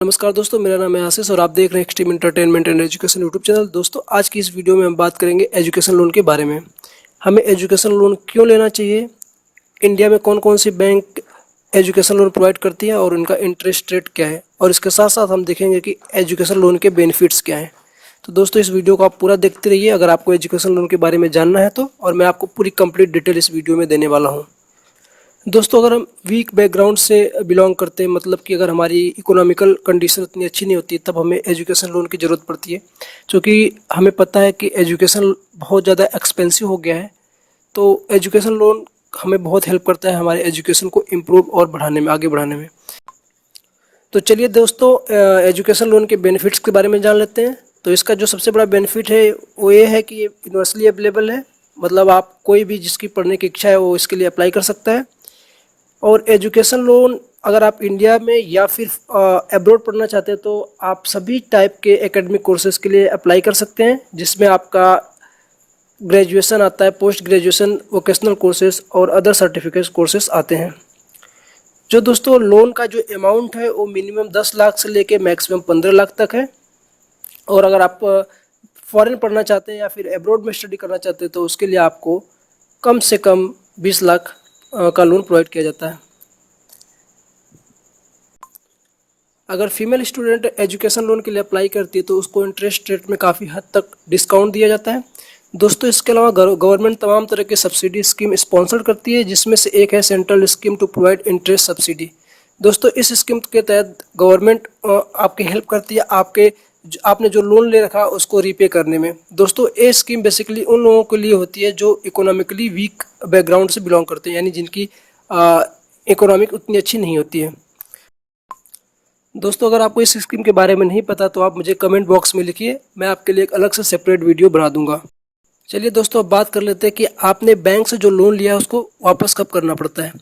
नमस्कार दोस्तों, मेरा नाम है आशीष और आप देख रहे हैं extreme entertainment and education YouTube channel. दोस्तों, आज की इस वीडियो में हम बात करेंगे एजुकेशन लोन के बारे में। हमें एजुकेशन लोन क्यों लेना चाहिए, इंडिया में कौन कौन सी बैंक एजुकेशन लोन प्रोवाइड करती है और उनका इंटरेस्ट रेट क्या है, और इसके साथ साथ हम देखेंगे कि एजुकेशन लोन के बेनिफिट्स क्या हैं। तो दोस्तों, इस वीडियो को आप पूरा देखते रहिए अगर आपको एजुकेशन लोन के बारे में जानना है तो, और मैं आपको पूरी कंप्लीट डिटेल इस वीडियो में देने वाला हूँ। दोस्तों, अगर हम वीक बैकग्राउंड से बिलोंग करते हैं, मतलब कि अगर हमारी इकोनॉमिकल कंडीशन उतनी अच्छी नहीं होती, तब हमें एजुकेशन लोन की ज़रूरत पड़ती है, क्योंकि हमें पता है कि एजुकेशन बहुत ज़्यादा एक्सपेंसिव हो गया है। तो एजुकेशन लोन हमें बहुत हेल्प करता है हमारे एजुकेशन को इम्प्रूव और बढ़ाने में, आगे बढ़ाने में। तो चलिए दोस्तों, एजुकेशन लोन के बेनिफिट्स के बारे में जान लेते हैं। तो इसका जो सबसे बड़ा बेनिफिट है वो ये है कि ये यूनिवर्सली अवेलेबल है, मतलब आप कोई भी जिसकी पढ़ने की इच्छा है वो इसके लिए अप्लाई कर सकता है। और एजुकेशन लोन अगर आप इंडिया में या फिर अब्रॉड पढ़ना चाहते हैं तो आप सभी टाइप के एकेडमिक कोर्सेज के लिए अप्लाई कर सकते हैं, जिसमें आपका ग्रेजुएशन आता है, पोस्ट ग्रेजुएशन, वोकेशनल कोर्सेज और अदर सर्टिफिकेट कोर्सेज आते हैं। जो दोस्तों लोन का जो अमाउंट है वो मिनिमम 10 लाख से लेके मैक्सिमम 15 लाख तक है। और अगर आप फॉरेन पढ़ना चाहते हैं या फिर अब्रॉड में स्टडी करना चाहते हैं तो उसके लिए आपको कम से कम 20 लाख का लोन प्रोवाइड किया जाता है। अगर फीमेल स्टूडेंट एजुकेशन लोन के लिए अप्लाई करती है तो उसको इंटरेस्ट रेट में काफ़ी हद तक डिस्काउंट दिया जाता है। दोस्तों, इसके अलावा गवर्नमेंट तमाम तरह के सब्सिडी स्कीम स्पॉन्सर करती है, जिसमें से एक है central scheme to provide interest subsidy. दोस्तों, इस स्कीम के तहत गवर्नमेंट आपकी हेल्प करती है आपने जो लोन ले रखा उसको रीपे करने में। दोस्तों, ये स्कीम बेसिकली उन लोगों के लिए होती है जो इकोनॉमिकली वीक बैकग्राउंड से बिलोंग करते हैं, यानी जिनकी इकोनॉमिक उतनी अच्छी नहीं होती है। दोस्तों, अगर आपको इस स्कीम के बारे में नहीं पता तो आप मुझे कमेंट बॉक्स में लिखिए, मैं आपके लिए एक अलग से सेपरेट वीडियो बना दूंगा। चलिए दोस्तों, अब बात कर लेते हैं कि आपने बैंक से जो लोन लिया है उसको वापस कब करना पड़ता है।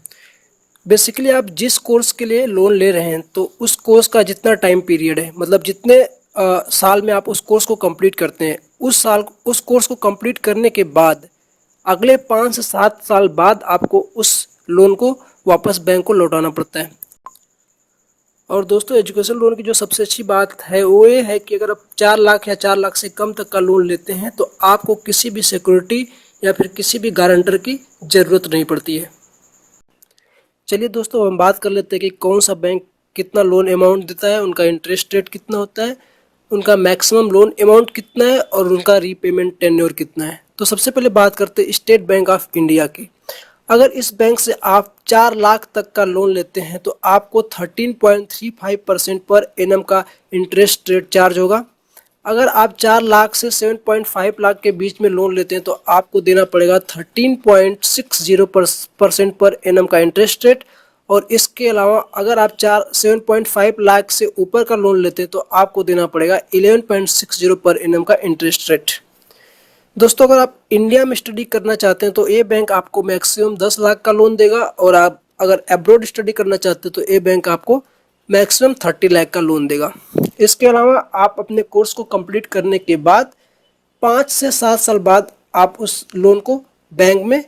बेसिकली आप जिस कोर्स के लिए लोन ले रहे हैं तो उस कोर्स का जितना टाइम पीरियड है, मतलब जितने साल में आप उस कोर्स को कंप्लीट करते हैं, उस कोर्स को कंप्लीट करने के बाद अगले 5 से 7 साल बाद आपको उस लोन को वापस बैंक को लौटाना पड़ता है। और दोस्तों, एजुकेशन लोन की जो सबसे अच्छी बात है वो ये है कि अगर आप 4 लाख या 4 लाख से कम तक का लोन लेते हैं तो आपको किसी भी सिक्योरिटी या फिर किसी भी गारंटर की ज़रूरत नहीं पड़ती है। चलिए दोस्तों, हम बात कर लेते हैं कि कौन सा बैंक कितना लोन अमाउंट देता है, उनका इंटरेस्ट रेट कितना होता है, उनका मैक्सिमम लोन अमाउंट कितना है और उनका रीपेमेंट टेन्योर कितना है। तो सबसे पहले बात करते हैं स्टेट बैंक ऑफ इंडिया की। अगर इस बैंक से आप 4 लाख तक का लोन लेते हैं तो आपको 13.35% पर एनम का इंटरेस्ट रेट चार्ज होगा। अगर आप 4 लाख से 7.5 लाख के बीच में लोन लेते हैं तो आपको देना पड़ेगा 13.60% पर एनम का इंटरेस्ट रेट। और इसके अलावा अगर आप 7.5 लाख से ऊपर का लोन लेते हैं तो आपको देना पड़ेगा 11.60 पर एनम का इंटरेस्ट रेट। दोस्तों, अगर आप इंडिया में स्टडी करना चाहते हैं तो ये बैंक आपको मैक्सिमम 10 लाख का लोन देगा, और आप अगर अब्रॉड स्टडी करना चाहते हैं तो ये बैंक आपको मैक्सिमम 30 लाख का लोन देगा। इसके अलावा आप अपने कोर्स को कंप्लीट करने के बाद 5 से 7 साल बाद आप उस लोन को बैंक में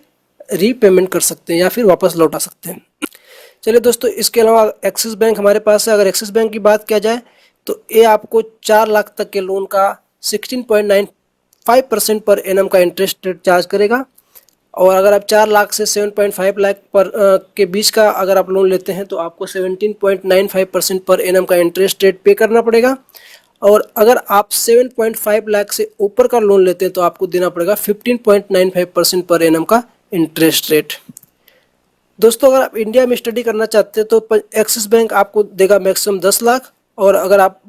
रीपेमेंट कर सकते हैं या फिर वापस लौटा सकते हैं। चलिए दोस्तों, इसके अलावा एक्सिस बैंक हमारे पास है। अगर एक्सिस बैंक की बात किया जाए तो ये आपको 4 लाख तक के लोन का 16.95% पर एनम का इंटरेस्ट रेट चार्ज करेगा। और अगर आप 4 लाख से 7.5 लाख पर के बीच का अगर आप लोन लेते हैं तो आपको 17.95% पर एनम का इंटरेस्ट रेट पे करना पड़ेगा। और अगर आप 7.5 लाख से ऊपर का लोन लेते हैं तो आपको देना पड़ेगा 15.95% पर एनम का इंटरेस्ट रेट। दोस्तों, अगर आप इंडिया में स्टडी करना चाहते हैं तो एक्सिस बैंक आपको देगा मैक्सिमम 10 लाख, और अगर आप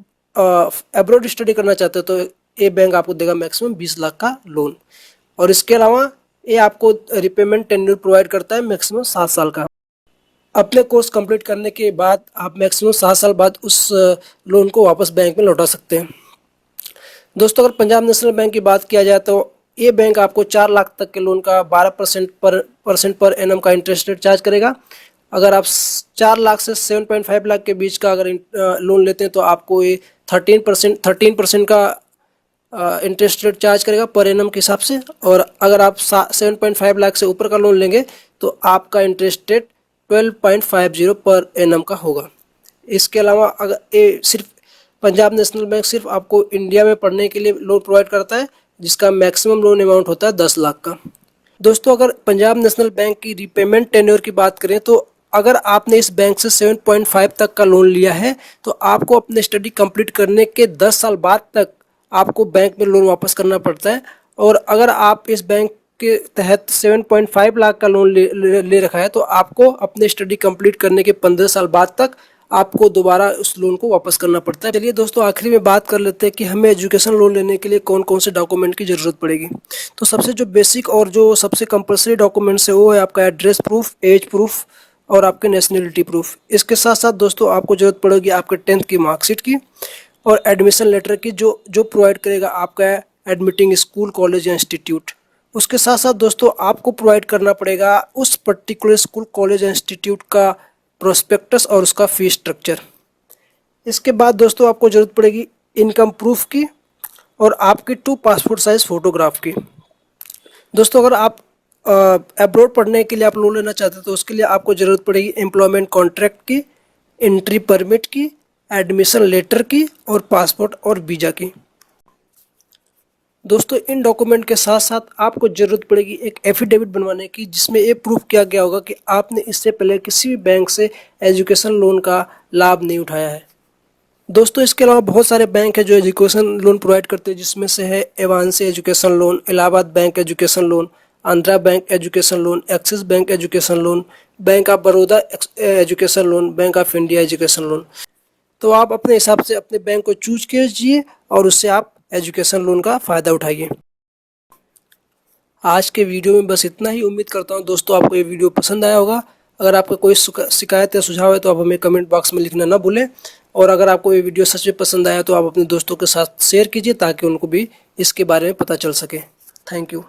अब्रॉड स्टडी करना चाहते हैं तो ये बैंक आपको देगा मैक्सिमम 20 लाख का लोन। और इसके अलावा ये आपको रिपेमेंट टेन्योर प्रोवाइड करता है मैक्सिमम 7 साल का। अपने कोर्स कंप्लीट करने के बाद आप मैक्सिमम 7 साल बाद उस लोन को वापस बैंक में लौटा सकते हैं। दोस्तों, अगर पंजाब नेशनल बैंक की बात किया जाए तो ये बैंक आपको 4 लाख तक के लोन का 12% पर एनम का इंटरेस्ट रेट चार्ज करेगा। अगर आप 4 लाख से 7.5 लाख के बीच का अगर लोन लेते हैं तो आपको ये 13% का इंटरेस्ट रेट चार्ज करेगा पर एनम के हिसाब से। और अगर आप 7.5 लाख से ऊपर का लोन लेंगे तो आपका इंटरेस्ट रेट 12.50 पर एनम का होगा। इसके अलावा अगर ये सिर्फ पंजाब नेशनल बैंक सिर्फ आपको इंडिया में पढ़ने के लिए लोन प्रोवाइड करता है, जिसका मैक्सिमम लोन अमाउंट होता है 10 लाख का। दोस्तों अगर पंजाब नेशनल बैंक की रीपेमेंट टेन्योर की बात करें तो अगर आपने इस बैंक से 7.5 तक का लोन लिया है तो आपको अपने स्टडी कंप्लीट करने के 10 साल बाद तक आपको बैंक में लोन वापस करना पड़ता है। और अगर आप इस बैंक के तहत 7.5 लाख का लोन ले रखा है तो आपको अपने स्टडी कंप्लीट करने के 15 साल बाद तक आपको दोबारा उस लोन को वापस करना पड़ता है। चलिए दोस्तों आखिरी में बात कर लेते हैं कि हमें एजुकेशन लोन लेने के लिए कौन कौन से डॉक्यूमेंट की ज़रूरत पड़ेगी। तो सबसे जो बेसिक और जो सबसे कंपलसरी डॉक्यूमेंट्स है वो है आपका एड्रेस प्रूफ, एज प्रूफ और आपके नेशनलिटी प्रूफ। इसके साथ साथ दोस्तों आपको ज़रूरत पड़ेगी आपके 10th की मार्कशीट की और एडमिशन लेटर की, जो प्रोवाइड करेगा आपका एडमिटिंग स्कूल, कॉलेज या इंस्टीट्यूट। उसके साथ साथ दोस्तों आपको प्रोवाइड करना पड़ेगा उस पर्टिकुलर स्कूल, कॉलेज या इंस्टीट्यूट का प्रोस्पेक्टस और उसका फीस स्ट्रक्चर। इसके बाद दोस्तों आपको ज़रूरत पड़ेगी इनकम प्रूफ की और आपकी 2 पासपोर्ट साइज़ फ़ोटोग्राफ की। दोस्तों अगर आप अब्रॉड पढ़ने के लिए आप लोन लेना चाहते हैं तो उसके लिए आपको ज़रूरत पड़ेगी एम्प्लॉयमेंट कॉन्ट्रैक्ट की, एंट्री परमिट की, एडमिशन लेटर की और पासपोर्ट और वीज़ा की। दोस्तों इन डॉक्यूमेंट के साथ साथ आपको ज़रूरत पड़ेगी एक एफिडेविट बनवाने की, जिसमें ये प्रूफ किया गया होगा कि आपने इससे पहले किसी भी बैंक से एजुकेशन लोन का लाभ नहीं उठाया है। दोस्तों इसके अलावा बहुत सारे बैंक हैं जो एजुकेशन लोन प्रोवाइड करते हैं, जिसमें से है Avanse education loan, Allahabad bank education loan, Andhra bank education loan, Axis bank education loan, bank of Baroda education loan, bank of India education loan. तो आप अपने हिसाब से अपने बैंक को चूज कीजिए और उससे आप एजुकेशन लोन का फ़ायदा उठाइए। आज के वीडियो में बस इतना ही। उम्मीद करता हूँ दोस्तों आपको ये वीडियो पसंद आया होगा। अगर आपका कोई शिकायत या सुझाव है तो आप हमें कमेंट बॉक्स में लिखना ना भूलें। और अगर आपको ये वीडियो सच में पसंद आया तो आप अपने दोस्तों के साथ शेयर कीजिए ताकि उनको भी इसके बारे में पता चल सके। Thank you.